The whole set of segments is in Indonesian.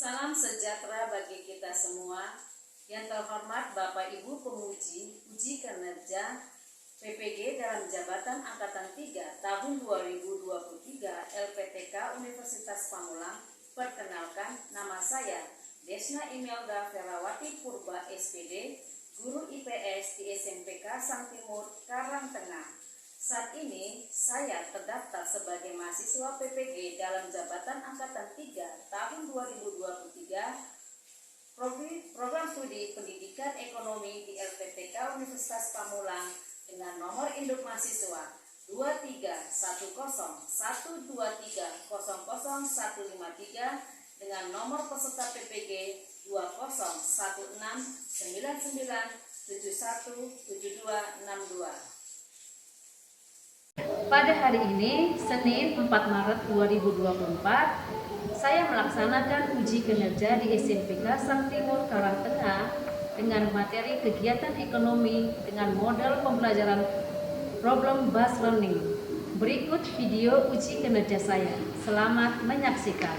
Salam sejahtera bagi kita semua. Yang terhormat Bapak Ibu Pemuji Uji Kinerja PPG dalam Jabatan Angkatan 3 tahun 2023 LPTK Universitas Pamulang. Perkenalkan, nama saya Desna Imelda Ferawati Purba SPD, Guru IPS di SMPK Sang Timur, Karangtengah. Saat ini saya terdaftar sebagai mahasiswa PPG dalam Jabatan Angkatan 3 tahun 2023 program studi Pendidikan Ekonomi di LPTK Universitas Pamulang dengan nomor induk mahasiswa 2312123000153 dengan nomor peserta PPG 201699717262. Pada hari ini, Senin 4 Maret 2024, saya melaksanakan uji kinerja di SMPK Sang Timur Karangtengah dengan materi kegiatan ekonomi dengan model pembelajaran problem based learning. Berikut video uji kinerja saya. Selamat menyaksikan.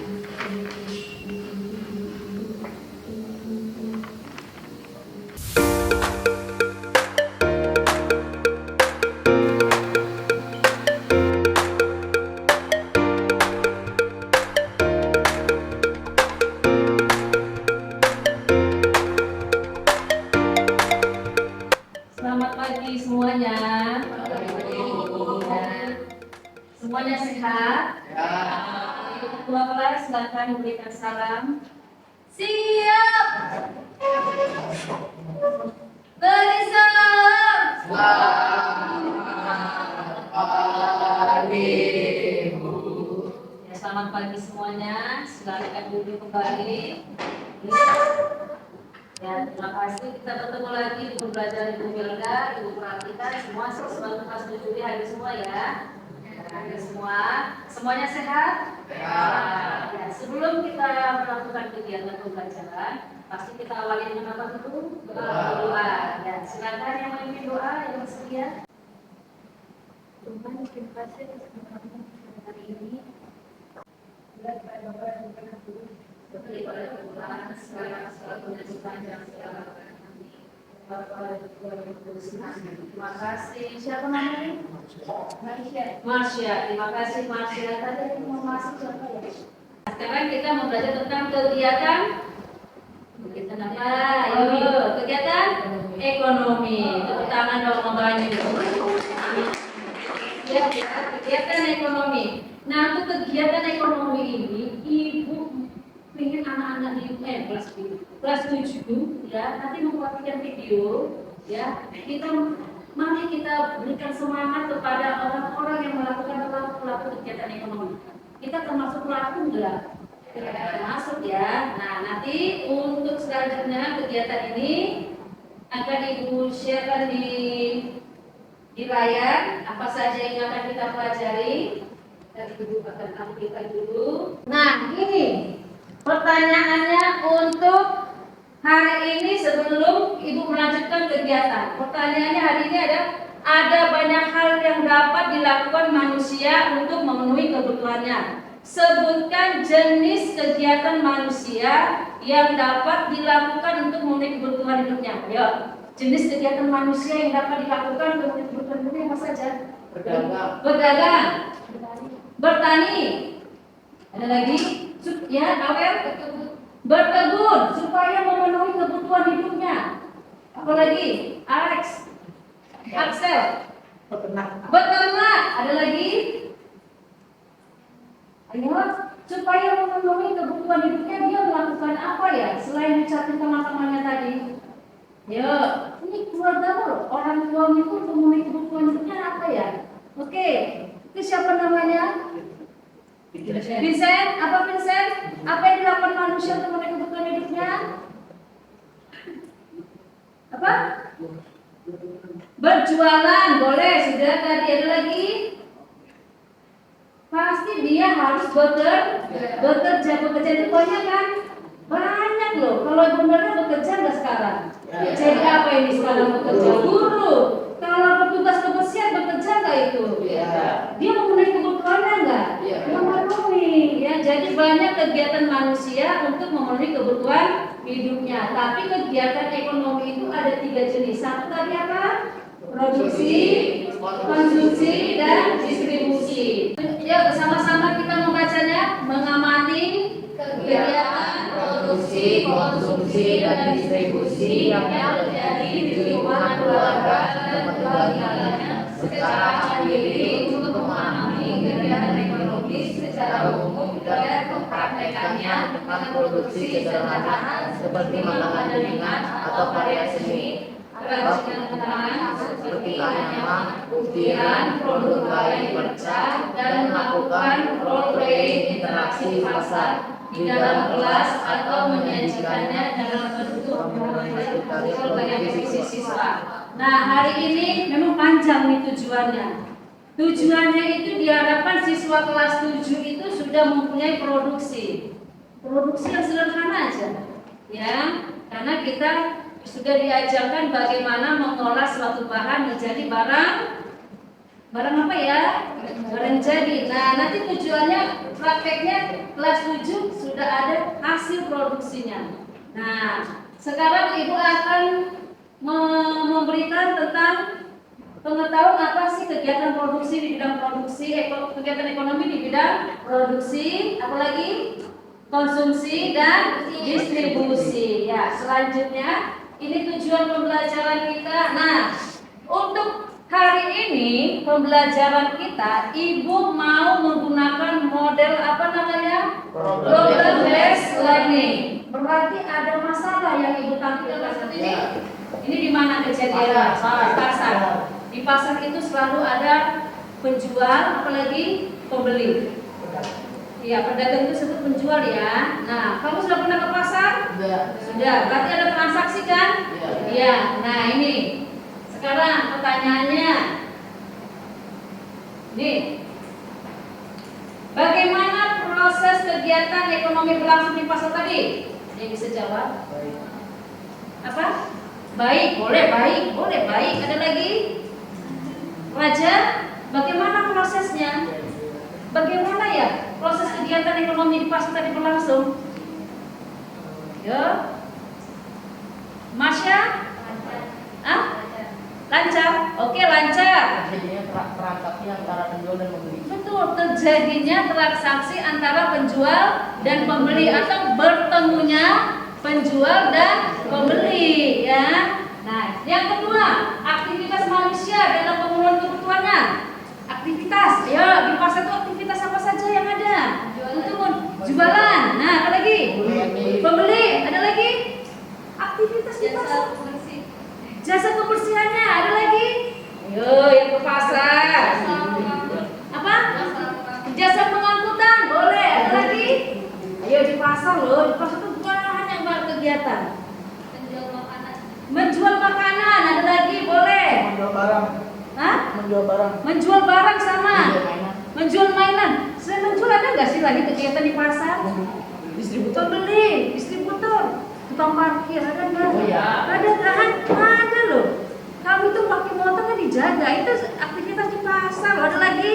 Selamat pagi semuanya. Semuanya sehat? Ketua kelas silakan memberikan salam. Siap. Beri salam. Ya, selamat pagi semuanya. Silakan duduk kembali. Ya, terima kasih. Kita bertemu lagi di pembelajaran Ibu Milda, Ibu perhatikan semua siswa kelas 7 hadir semua ya. Hadir semua. Semuanya sehat? Ya, sebelum kita melakukan kegiatan pembelajaran, pasti kita awali dengan apa dulu? Doa. Ya, silakan yang memimpin doa yang bersedia. Tuhan, terima kasih hari ini. Seperti pada Tuhan, sekarang selalu sepanjang segala terima kasih. Siapa namanya? Marsha. Terima kasih Marsha. Tadi mau masuk siapa ya? Sekarang kita mau belajar tentang kegiatan apa? Ayo, kegiatan ekonomi. Tepuk tangan dong membahasnya. Ya, kegiatan ekonomi. Nah, untuk kegiatan ekonomi ini, Ibu ingin anak-anak di kelas 7 ya, nanti membuatkan video ya. Mari kita berikan semangat kepada orang-orang yang melakukan pelaku kegiatan ekonomi. Kita termasuk pelaku enggak? Termasuk ya. Nah, nanti untuk selanjutnya kegiatan ini akan Ibu sharekan di layar apa saja yang akan kita pelajari. Dan Ibu akan tampilkan dulu. Nah, ini pertanyaannya untuk hari ini sebelum Ibu melanjutkan kegiatan. Pertanyaannya hari ini ada banyak hal yang dapat dilakukan manusia untuk memenuhi kebutuhannya. Sebutkan jenis kegiatan manusia yang dapat dilakukan untuk memenuhi kebutuhan hidupnya. Ayo, jenis kegiatan manusia yang dapat dilakukan untuk memenuhi kebutuhan hidupnya apa saja? Berdagang, bertani, ada lagi? Ya, berkebun supaya memenuhi kebutuhan hidupnya. Apalagi? Axel. Beternak. Ada lagi? Ayo, supaya memenuhi kebutuhan hidupnya dia melakukan apa ya? Selain mencari teman-temannya tadi. Yo, ini keluarga loh. Orang tuanya itu untuk memenuhi kebutuhan hidupnya apa ya? Oke, itu siapa namanya? Vincent, apa Vincent? Apa yang dilakukan manusia untuk memenuhi kebutuhan hidupnya? Apa? Berjualan, boleh. Sudah tadi ada lagi? Pasti dia harus bekerja itu banyak kan? Banyak loh. Kalau benar bekerja nggak sekarang? Jadi apa ini sekarang bekerja? Guru. Kalau petugas kebersihan bekerja nggak itu? Dia memenuhi kebutuhannya nggak? Memenuhi. Ya, jadi Jadi banyak kegiatan manusia untuk memenuhi kebutuhan hidupnya. Tapi kegiatan ekonomi itu ada 3 jenis. Satu tadi apa? Produksi, konsumsi, dan distribusi. Ya, bersama-sama kita membacanya, mengamati kegiatan produksi, konsumsi, dan distribusi yang terjadi di lingkungan keluarga dan keluarganya secara mandiri untuk memahami kegiatan ekonomi secara umum dan mempraktekannya dengan produksi sederhana seperti makanan ringan atau karya seni, kerajinan tangan seperti anyaman, ukiran, produk kain perca, dan melakukan role playing interaksi di pasar di dalam kelas atau menyajikannya dalam bentuk berbagai siswa. Nah, hari ini memang panjang nih tujuannya. Tujuannya itu diharapkan siswa kelas 7 itu sudah mempunyai produksi yang sederhana aja, ya, karena kita sudah diajarkan bagaimana mengolah suatu bahan menjadi barang apa ya? Barang jadi. Nah, nanti tujuannya prakteknya kelas 7 sudah ada hasil produksinya. Nah, sekarang Ibu akan memberikan tentang pengetahuan apa sih kegiatan produksi di bidang produksi, kegiatan ekonomi di bidang produksi, apalagi konsumsi dan distribusi. Ya, selanjutnya ini tujuan pembelajaran kita. Nah, untuk hari ini pembelajaran kita, Ibu mau menggunakan model apa namanya? Problem based learning. Berarti ada masalah yang Ibu tampilkan ini. Ini di mana kejadian? Di pasar. Di pasar itu selalu ada penjual, apalagi pembeli. Iya, pedagang itu sebut penjual ya. Nah, kamu sudah pernah ke pasar? Sudah. Berarti ada transaksi kan? Iya. Nah, ini. Sekarang pertanyaannya. Nih. Bagaimana proses kegiatan ekonomi berlangsung di pasar tadi? Yang bisa jawab? Apa? Baik, boleh baik. Ada lagi? Raja, bagaimana prosesnya? Bagaimana ya proses kegiatan ekonomi di pasar tadi berlangsung? Ya, Masya? Lancar? Oke, lancar. Terjadinya transaksi antara penjual dan pembeli. Betul, terjadinya transaksi antara penjual dan pembeli atau bertemunya penjual dan pembeli, ya. Nah, yang kedua, aktivitas manusia dalam pemenuhan kebutuhannya. Aktivitas, ya di pasar itu aktivitas apa saja yang ada? Jualan. Nah, apa lagi? Pembeli. Ada lagi? Aktivitas di pasar. Jasa kebersihannya. Ada lagi? Ayo, yang ke pasar. Apa? Jasa pengangkutan. Boleh. Ada lagi? Ayo di pasar loh. Di pasar itu bukan hanya kegiatan. Menjual makanan. Ada lagi? Boleh. Menjual barang. Hah? Menjual barang. Menjual barang sama. Menjual mainan. Selain menjual ada nggak sih lagi kegiatan di pasar? Distributor. Pembeli, distributor, tukang parkir ada nggak? Oh, iya. Ada loh. Kamu itu pakai motor kan dijaga, itu aktivitas di pasar. Ada lagi?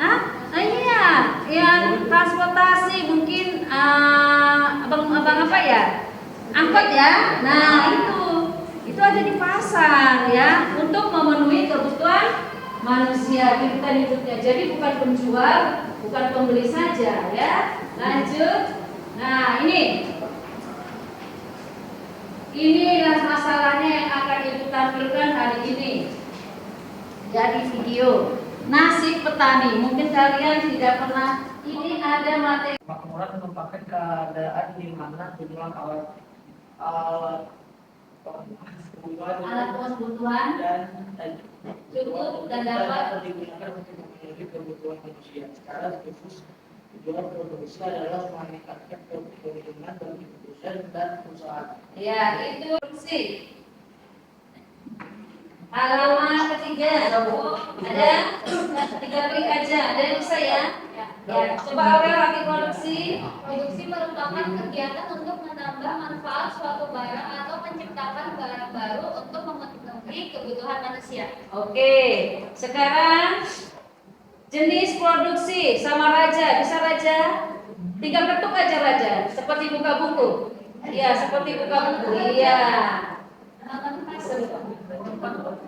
Hah? Iya, yang transportasi mungkin abang apa ya? Angkot ya. Nah itu ada di pasar ya untuk memenuhi kebutuhan manusia kehidupan hidupnya. Jadi bukan penjual, bukan pembeli saja ya. Lanjut. Nah, inilah masalahnya yang akan Ibu tampilkan hari ini. Dari video nasib petani. Mungkin kalian tidak pernah. Ini ada materi Makmuran merupakan keadaan di mana jumlah alat kebutuhan dan cukup dan dapat digunakan untuk memenuhi kebutuhan manusia. Secara khusus, tujuan produksi adalah meningkatkan keuntungan bagi produsen dan perusahaan. ya itu produksi. Halaman ketiga ada 3 klik aja. Ada yang bisa ya? Ya, coba Aurel lagi produksi. Produksi merupakan kegiatan untuk menambah manfaat suatu barang atau menciptakan barang baru untuk memenuhi kebutuhan manusia. Oke, sekarang Jenis produksi sama raja, bisa raja? Tinggal ketuk aja raja, seperti buka buku. Iya, seperti buka buku. Iya.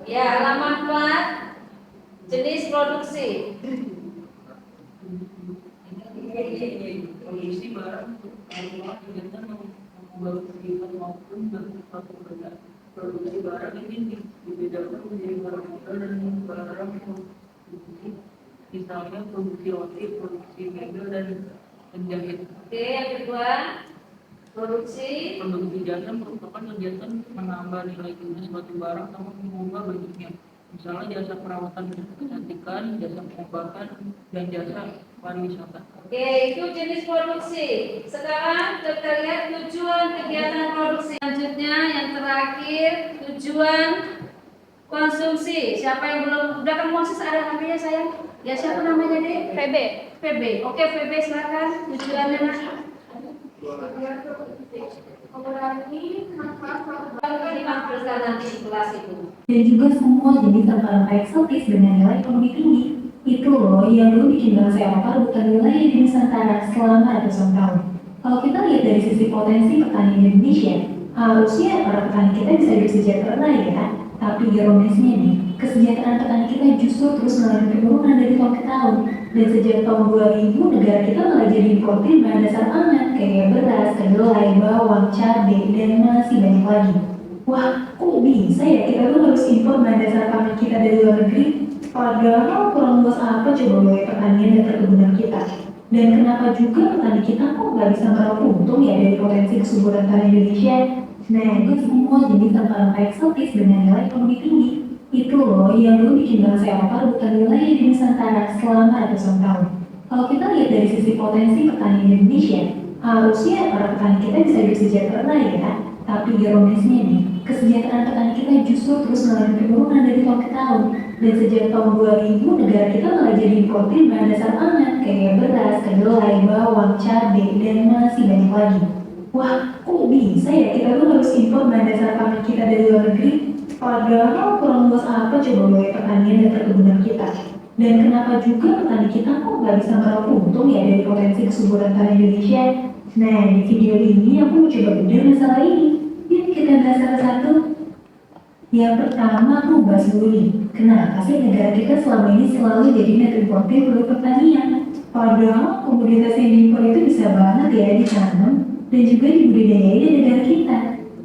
Ya, halaman 4. Jenis produksi. Produksi barang kegiatan membangun kegiatan maupun bentuk suatu benda. Produksi barang ini dibedakan menjadi barang modal dan barang produksi. Misalnya produksi roti, produksi mebel dan penjahit. Oke, yang kedua, produksi. Produksi jasa merupakan kegiatan menambah nilai jual suatu barang atau mengubah bentuknya. Misalnya jasa perawatan kecantikan, jasa pengobatan, dan jasa pariwisata. Oke, itu jenis produksi. Sekarang kita lihat tujuan kegiatan produksi. Selanjutnya yang terakhir, tujuan konsumsi. Siapa yang belum udah kamu Moses ada namanya saya? Ya siapa namanya deh? PB. PB. Oke, PB silakan. Tujuannya Mas. Dan juga semua jenis rempah-rempah eksotis dengan nilai ekonomi tinggi. Itu loh yang dulu bikin bangsa Eropa rebutan wilayah di Nusantara selama ratusan tahun. Kalau kita lihat dari sisi potensi pertanian Indonesia, harusnya para petani kita bisa hidup sejahtera ya. Tapi ironisnya nih, kesejahteraan petani kita justru terus mengalami penurunan dari tahun ke tahun. Dan sejak tahun 2000, negara kita malah jadi importir bahan dasar pangan kayak beras, kedelai, bawang, cabai, dan masih banyak lagi. Wah, kok bisa ya kita tuh harus impor bahan dasar pangan kita dari luar negeri? Padahal kurang luas apa coba wilayah pertanian dan perkebunan kita? Dan kenapa juga petani kita kok nggak bisa meraup untung ya dari potensi kesuburan tanah Indonesia? Nah, itu semua jenis rempah-rempah eksotis dengan nilai ekonomi tinggi. Itu loh yang dulu bikin bangsa Eropa rebutan wilayah di Nusantara selama ratusan tahun. Kalau kita lihat dari sisi potensi pertanian Indonesia, harusnya para petani kita bisa hidup sejahtera ya. Tapi ironisnya nih, kesejahteraan petani kita justru terus mengalami penurunan dari tahun ke tahun. Dan sejak tahun 2000, negara kita malah jadi importir bahan dasar pangan kayak beras, kedelai, bawang, cabai, dan masih banyak lagi. Wah, kok bisa ya kita tuh harus impor bahan dasar pangan kita dari luar negeri? Padahal kurang luas apa coba wilayah pertanian dan perkebunan kita? Dan kenapa juga petani kita kok nggak bisa meraup untung ya dari potensi kesuburan tanah Indonesia? Nah, di video ini aku mau coba bedah masalah ini. Yuk kita bahas satu-satu. Yang pertama aku bahas dulu nih, kenapa sih negara kita selama ini selalu jadi net importer produk pertanian? Padahal komoditas yang diimpor itu bisa banget ya ditanam dan juga dibudidayai di negara kita.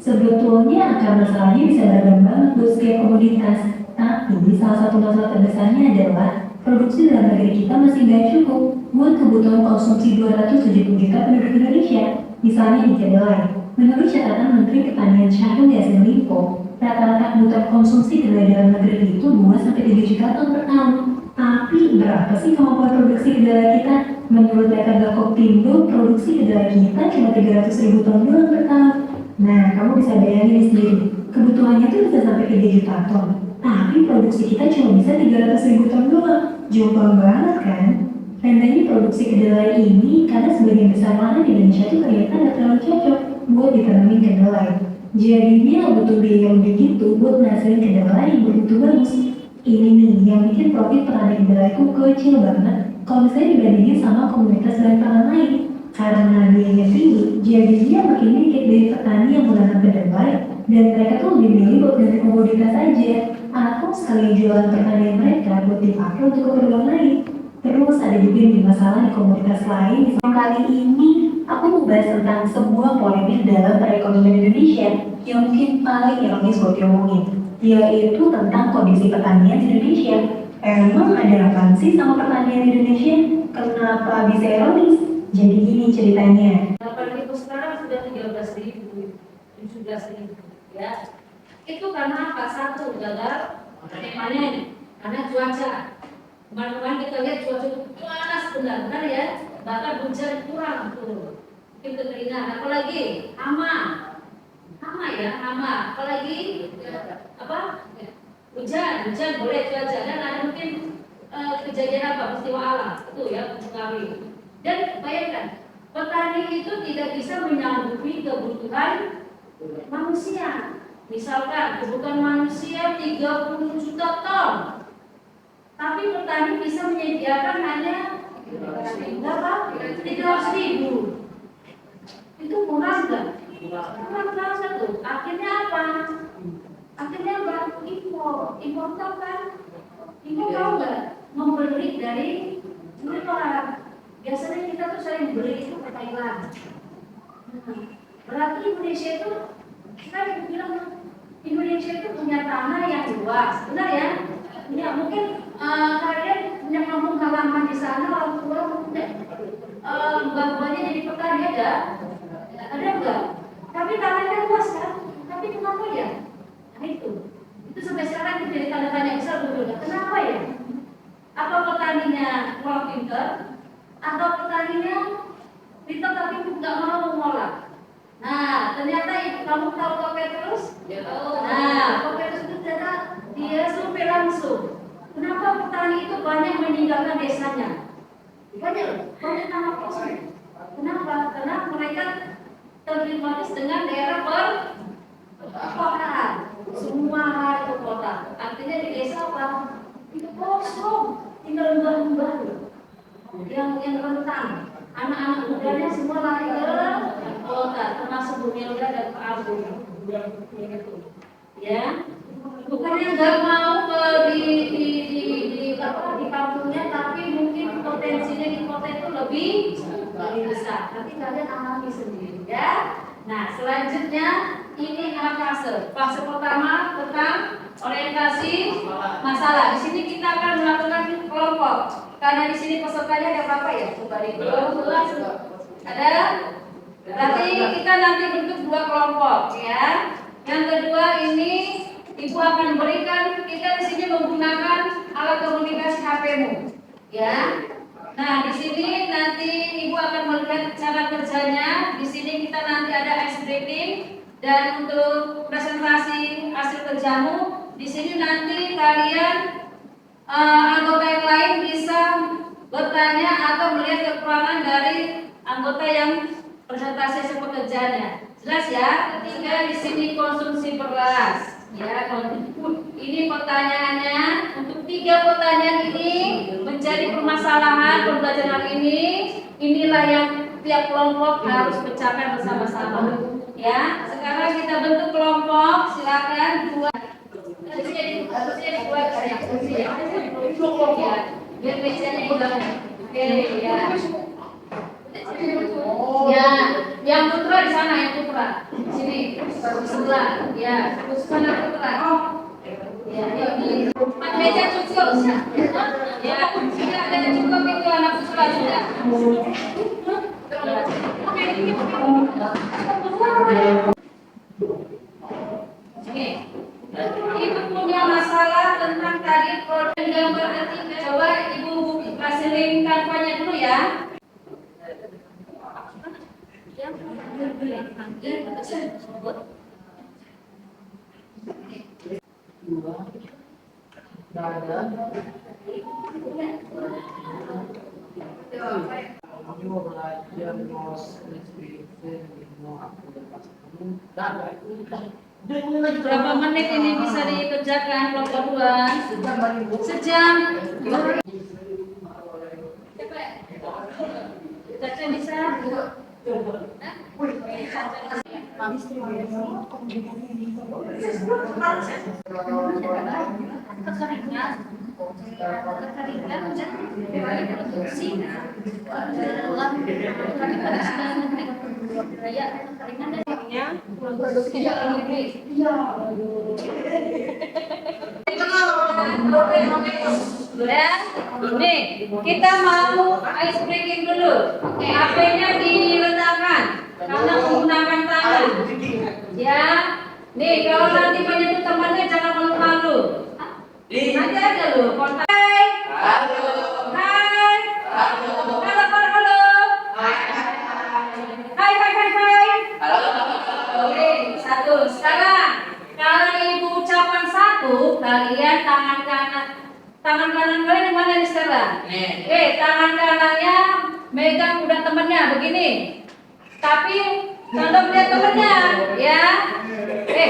Sebetulnya akar masalahnya bisa beragam banget buat setiap komoditas, tapi salah satu masalah terbesarnya adalah produksi dalam negeri kita masih nggak cukup buat kebutuhan konsumsi 270 juta penduduk Indonesia. Misalnya di kedelai, menurut catatan Menteri Pertanian Syahrul Yassin Limpo, rata-rata kebutuhan konsumsi kedelai dalam negeri itu 2-3 juta ton per tahun. Tapi berapa sih kemampuan produksi kedelai kita? Menurut data Gakopindo, produksi kedelai kita cuma 300.000 ton doang per tahun. Nah, kamu bisa bayangin sendiri, kebutuhannya tuh bisa sampai 3 juta ton. Tapi produksi kita cuma bisa 300.000 ton doang. Jomplang banget kan? Tandanya produksi kedelai ini karena sebagian besar lahan di Indonesia tuh ternyata nggak terlalu cocok buat ditanamin kedelai. Jadinya butuh biaya lebih gitu buat menghasilkan kedelai yang bermutu bagus. Ini nih yang bikin profit petani kedelai itu kecil banget kalau misalnya dibandingin sama komunitas bahan pangan lain. Karena biayanya tinggi, jadinya makin dikit dari petani yang menanam kedelai dan mereka tuh lebih milih buat ganti komoditas aja atau sekalian jualan pertanian mereka buat dipakai untuk keperluan lain. Terus ada juga nih masalah di komoditas lain. Kali ini aku mau bahas tentang sebuah polemik dalam perekonomian Indonesia yang mungkin paling ironis buat diomongin, yaitu tentang kondisi pertanian di Indonesia. Emang ada apa sih sama pertanian Indonesia? Kenapa bisa ironis? Jadi gini ceritanya. Kalau sekarang sudah 13.000, 17.000 ya. Itu karena apa? Satu, gagal panen karena cuaca. Kemarin kita lihat cuaca panas benar-benar ya, bahkan hujan kurang tuh. Itu kekeringan, apalagi hama ya, apalagi apa? Hujan boleh cuaca dan ada mungkin kejadian apa? Peristiwa alam itu ya mempengaruhi. Dan bayangkan, petani itu tidak bisa menyanggupi kebutuhan manusia. Misalkan kebutuhan manusia 30 juta ton. Tapi petani bisa menyediakan hanya berapa? 300.000. Itu murah nggak? Murah banget tuh. Akhirnya apa? Akhirnya impor. Impor tahu kan? Impor tahu nggak? Membeli dari luar. Biasanya kita tuh sering beli itu ke Thailand. Berarti Indonesia itu, saya bilang Indonesia itu punya tanah yang luas, benar ya? Ya mungkin kalian punya kampung halaman di sana, orang tua mungkin mbak-mbaknya jadi petani ada enggak? Tapi tanahnya luas kan? Tapi kenapa ya? Nah itu sampai sekarang itu jadi tanda tanya besar betul. Kenapa ya? Apa petaninya kurang pintar? Atau petaninya pintar tapi nggak mau mengolah? Nah, ternyata kamu tahu Pak Petrus? Nah, Pak Petrus itu ternyata dia survei langsung. Kenapa petani itu banyak meninggalkan desanya? Banyak tanah kosong. Kenapa? Karena mereka terlibat dengan daerah perkotaan. Semua itu kota. Artinya di desa apa? Itu kosong. Tinggal lembah-lembah yang rentan. Anak-anak mudanya semua lari ke kota, termasuk Bu Melda dan Pak Abu. Ya, bukannya nggak mau di kampungnya, tapi mungkin potensinya di kota itu lebih besar. Nanti kalian alami sendiri, ya. Nah, selanjutnya ini fase. Fase pertama tentang orientasi masalah. Di sini kita akan melakukan kelompok. Karena di sini pesertanya ada berapa ya? Coba dihitung. Ada? Berarti kita nanti bentuk 2 kelompok, ya. Yang kedua ini Ibu akan berikan, kita di sini menggunakan alat komunikasi HP-mu, ya. Nah, di sini nanti Ibu akan melihat cara kerjanya. Di sini kita nanti ada ice breaking dan untuk presentasi hasil kerjamu. Di sini nanti kalian anggota yang lain bisa bertanya atau melihat kekurangan dari anggota yang presentasi hasil pekerjaannya. Jelas ya? Ketiga di sini konsumsi beras. Ya, ini pertanyaannya. Untuk 3 pertanyaan ini menjadi permasalahan pembelajaran ini. Inilah yang tiap kelompok harus mencapai bersama-sama. Ya, sekarang kita bentuk kelompok. Silakan buat. Harusnya dibuat banyak kursi ya. Biar mejanya hilang. Oke, ya. Ya, yang putra di sana, yang putra. Sini, sebelah. Ya, sana putra. Ya, ini. Meja cukup. Ya, tidak ada cukup itu anak putra sudah. Oke. Ibu punya masalah tentang tadi produk gambar ketiga. Coba Ibu kasih link kampanye dulu ya. Berapa menit ini bisa dikerjakan kelompok 2? Sejam. Caca bisa? Nih, kita mau ice breaking dulu. HP-nya diletakkan karena menggunakan tangan. Ya, nih kalau nanti menyentuh temannya jangan malu-malu. Nanti aja loh kontak. Hai. Halo. Hai. Halo. Halo. Halo. Hai. Hai. Hai. Halo. Oke, 1. Sekarang kalau Ibu ucapan 1, kalian tangan kanan kalian di mana nih sekarang? Oke, tangan kanannya megang udah temennya begini. Tapi contoh lihat temennya, ya. Oke.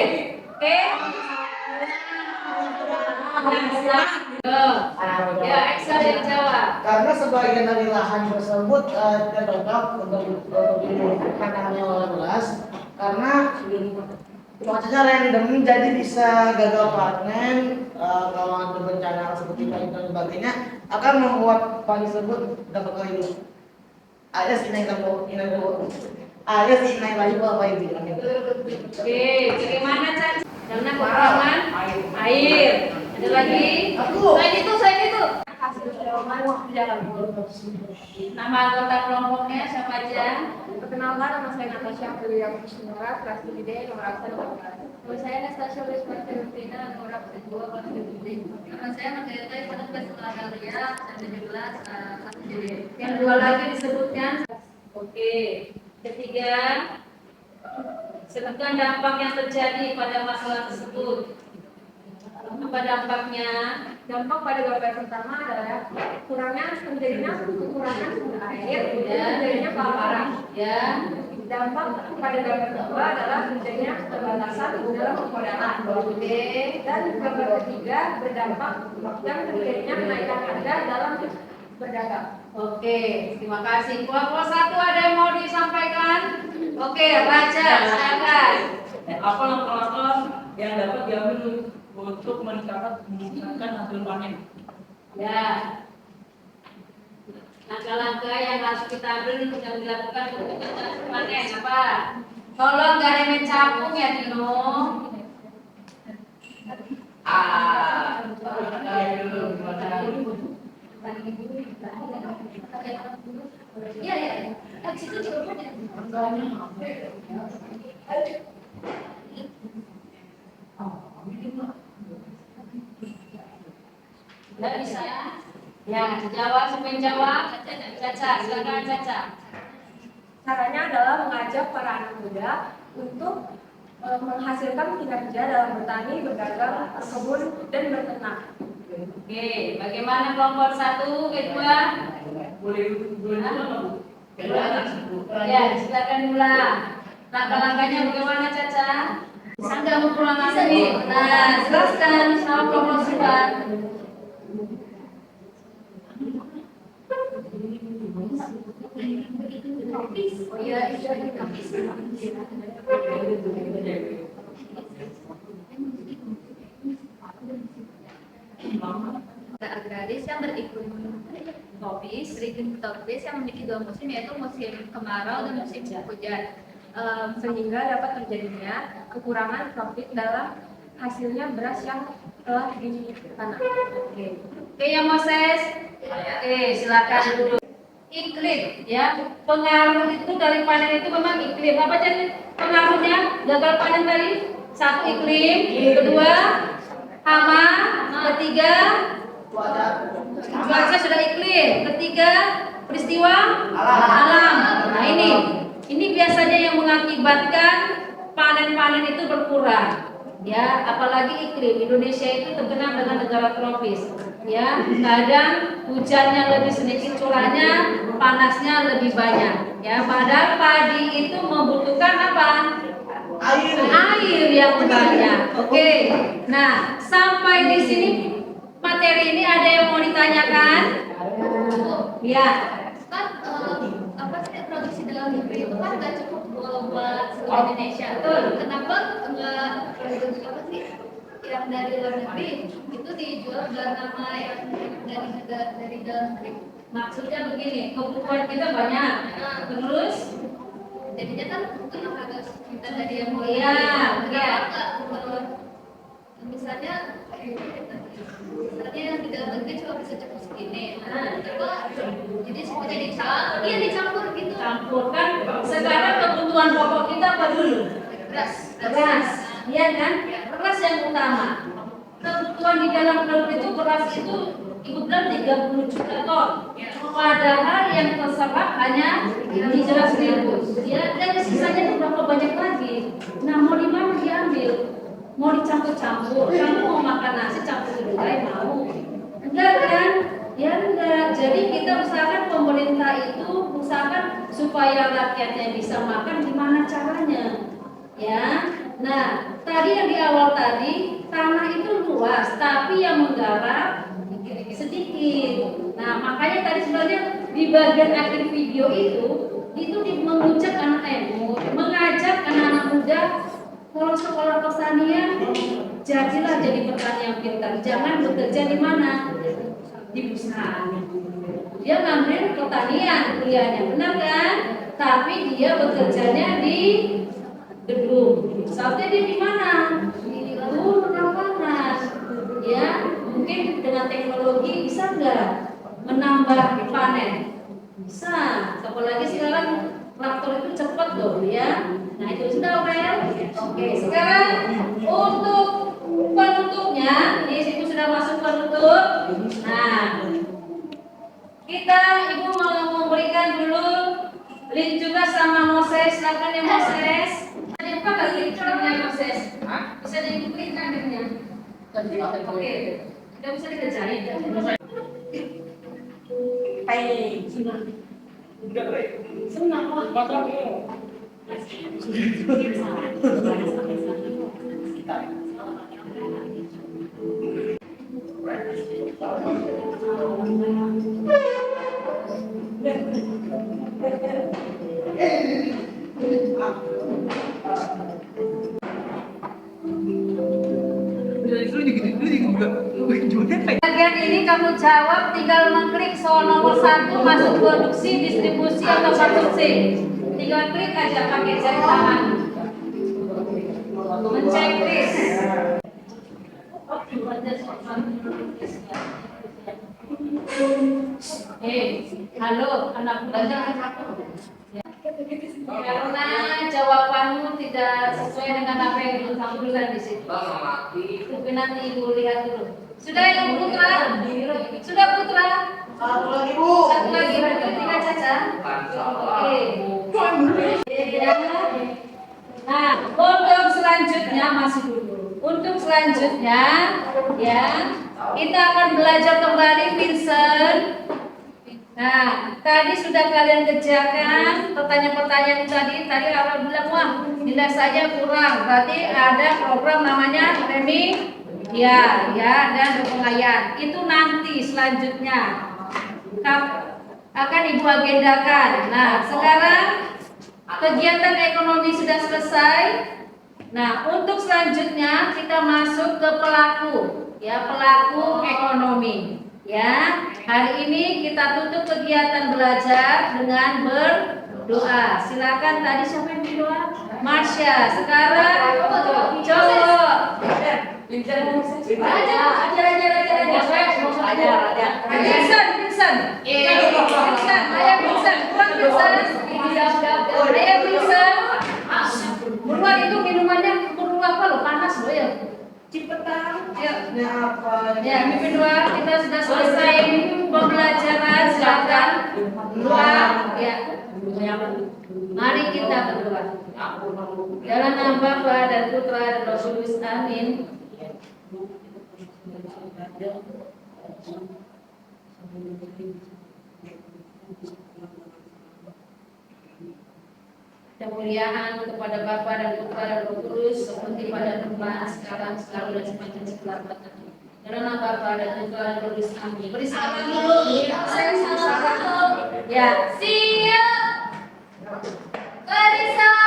Ya, Eksa yang jawab. Karena sebagian dari lahan tersebut tidak cocok untuk ditanam beras karena cuacanya random jadi bisa gagal panen kalau ada bencana seperti banjir dan sebagainya akan membuat padi tersebut dapat hidup. Ada sih yang ada sih yang lagi apa itu? Oke, bagaimana Caca? Karena kekurangan air. Ada lagi? Selain itu. Nama anggota kelompoknya siapa aja? Perkenalkan, nama saya Natasha Kuliah Kusnura, kelas 7D, nomor absen 14. Nama saya Anastasia Wisma Filipina, nomor absen 2, kelas 7D. Nama saya Margarita Ivanas Basiladalia, absen 17, kelas 7D. Yang dua lagi disebutkan. Oke. Ketiga, sebutkan dampak yang terjadi pada masalah tersebut. Apa dampaknya? Dampak pada gambar pertama adalah terjadinya kekurangan sumber air dan terjadinya kelaparan. Ya. Dampak pada gambar kedua adalah terjadinya keterbatasan dalam pemodal. Dan gambar ketiga berdampak dan terjadinya kenaikan harga dalam berdagang. Oke, terima kasih. Kelompok satu ada yang mau disampaikan? Oke, Raja, silakan. Apa langkah-langkah yang dapat diambil untuk meningkatkan hasil panen? Ya. Langkah-langkah yang harus kita ambil yang dilakukan untuk meningkatkan panen apa? Tolong gak ada yang capung ya Dino. Iya, ya. Habis itu juga Nggak bisa ya? Ya, jawab, siapa yang jawab? Caca, silakan Caca. Caranya adalah mengajak para anak muda untuk menghasilkan kinerja dalam bertani, berdagang, berkebun, dan berternak. Oke, bagaimana kelompok satu, kedua? Boleh Ya, silakan ulang. Langkah-langkahnya bagaimana Caca? Bisa nggak mengulang lagi? Nah, jelaskan sama kelompok sebelah. Oh iya, agraris yang beriklim tropis yang memiliki dua musim yaitu musim kemarau dan musim hujan, sehingga dapat terjadinya kekurangan profit dalam hasilnya beras yang telah ditanam. Oke ya Moses. Oke, silakan duduk. Iklim ya, pengaruh itu dari panen itu memang iklim. Apa jadi pengaruhnya? Gagal panen tadi satu iklim, kedua hama, ketiga cuaca sudah iklim, ketiga peristiwa alam. Nah ini biasanya yang mengakibatkan panen-panen itu berkurang. Ya, apalagi iklim Indonesia itu terkenal dengan negara tropis. Ya, kadang hujannya lebih sedikit curahnya, panasnya lebih banyak. Ya, padahal padi itu membutuhkan apa? Air yang banyak. Oke. Nah, sampai di sini materi ini ada yang mau ditanyakan? Ya. Kan apa sih produksi dalam negeri itu kan nggak cukup buat seluruh Indonesia. Kenapa nggak apa sih yang dari luar negeri itu dijual dengan nama yang dari dalam negeri? Maksudnya begini, kebutuhan kita banyak. Terus Jadinya kan kenapa harus kita dari yang mau Iya, iya. Misalnya yang di dalam negeri cuma bisa cukup segini. Jadi semuanya dicampur gitu. campur kan sekarang kebutuhan pokok kita apa dulu? Beras. Iya kan? Beras yang utama. Kebutuhan di dalam negeri itu beras itu ikutan 30 juta ton. Padahal yang terserap hanya 300.000. Ya, dan sisanya itu berapa banyak lagi? Nah, mau di mana diambil? Mau dicampur-campur? Kamu mau makan nasi campur kedelai mau? Enggak kan? Ya enggak. Jadi kita usahakan pemerintah itu usahakan supaya rakyatnya bisa makan, gimana caranya? Ya. Nah, tadi yang di awal tadi tanah itu luas, tapi yang menggarap sedikit. Nah, makanya tadi sebenarnya di bagian akhir video itu mengajak anak-anak muda kalau sekolah pertanian jadilah jadi petani yang pintar. Jangan bekerja di mana? Di perusahaan. Dia ngambil pertanian kuliahnya, benar kan? Tapi dia bekerjanya di gedung. Saatnya dia di mana? Di lapangan. Ya, mungkin dengan teknologi bisa nggak menambah panen? Bisa. Apalagi sekarang traktor itu cepat loh ya. Nah itu sudah Aurel. Oke, sekarang untuk penutupnya, di situ sudah masuk penutup. Nah, kita ibu mau memberikan dulu link juga sama Moses. Silakan ya Moses. Ada apa kali linknya Moses? Bisa diklik kan linknya? Oke, tidak bisa dikerjain. Bagian ini kamu jawab, tinggal mengklik soal nomor 1 masuk produksi, distribusi atau konsumsi. Tinggal klik aja pakai jari tangan. Menceklis. Halo anak belajar. Karena jawabanmu tidak sesuai dengan apa yang kamu tuliskan di situ. Tapi nanti ibu lihat dulu. Sudah yang putra? Sudah putra? Satu lagi Bu. Satu lagi berarti 3 Caca. Oke. Nah, untuk selanjutnya masih dulu. Untuk selanjutnya, ya, kita akan belajar kembali Vincent. Nah, tadi sudah kalian kerjakan pertanyaan-pertanyaan tadi awal bilang wah tidak saja kurang, berarti ada program namanya Remi, ya, dan pengayaan. Itu nanti selanjutnya akan ibu agendakan. Nah, sekarang kegiatan ekonomi sudah selesai. Nah, untuk selanjutnya kita masuk ke pelaku, ya pelaku ekonomi. Ya, hari ini kita tutup kegiatan belajar dengan berdoa. Silakan tadi siapa yang berdoa? Marsha. Sekarang coba. Buruan itu minumannya perlu apa loh, panas loh ya. Cepetan. Ya, mimpi dua kita sudah selesai pembelajaran. Silakan dua. Ya. Mari kita berdoa. Dalam nama Bapa dan Putra dan Roh Kudus. Amin. Kemuliaan kepada Bapa dan Putra dan Roh Kudus seperti pada permulaan sekarang selalu dan sepanjang segala abad. Dalam nama Bapa dan Putra dan Roh Kudus. Amin. Beri salam dulu. Saya salam. Ya, siap. Beri salam.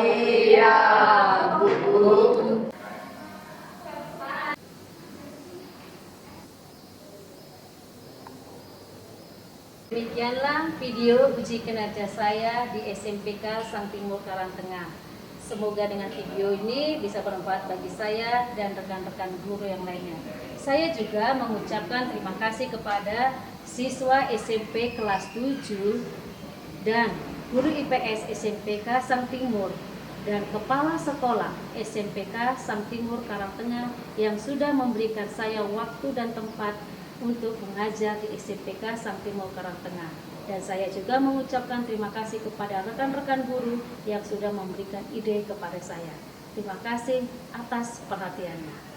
Iya, Bu. Demikianlah video uji kinerja saya di SMPK Sang Timur Karangtengah. Semoga dengan video ini bisa bermanfaat bagi saya dan rekan-rekan guru yang lainnya. Saya juga mengucapkan terima kasih kepada siswa SMP kelas 7 dan guru IPS SMPK Sang Timur dan kepala sekolah SMPK Sang Timur Karangtengah yang sudah memberikan saya waktu dan tempat untuk mengajar di SMPK Sang Timur Karangtengah. Dan saya juga mengucapkan terima kasih kepada rekan-rekan guru yang sudah memberikan ide kepada saya. Terima kasih atas perhatiannya.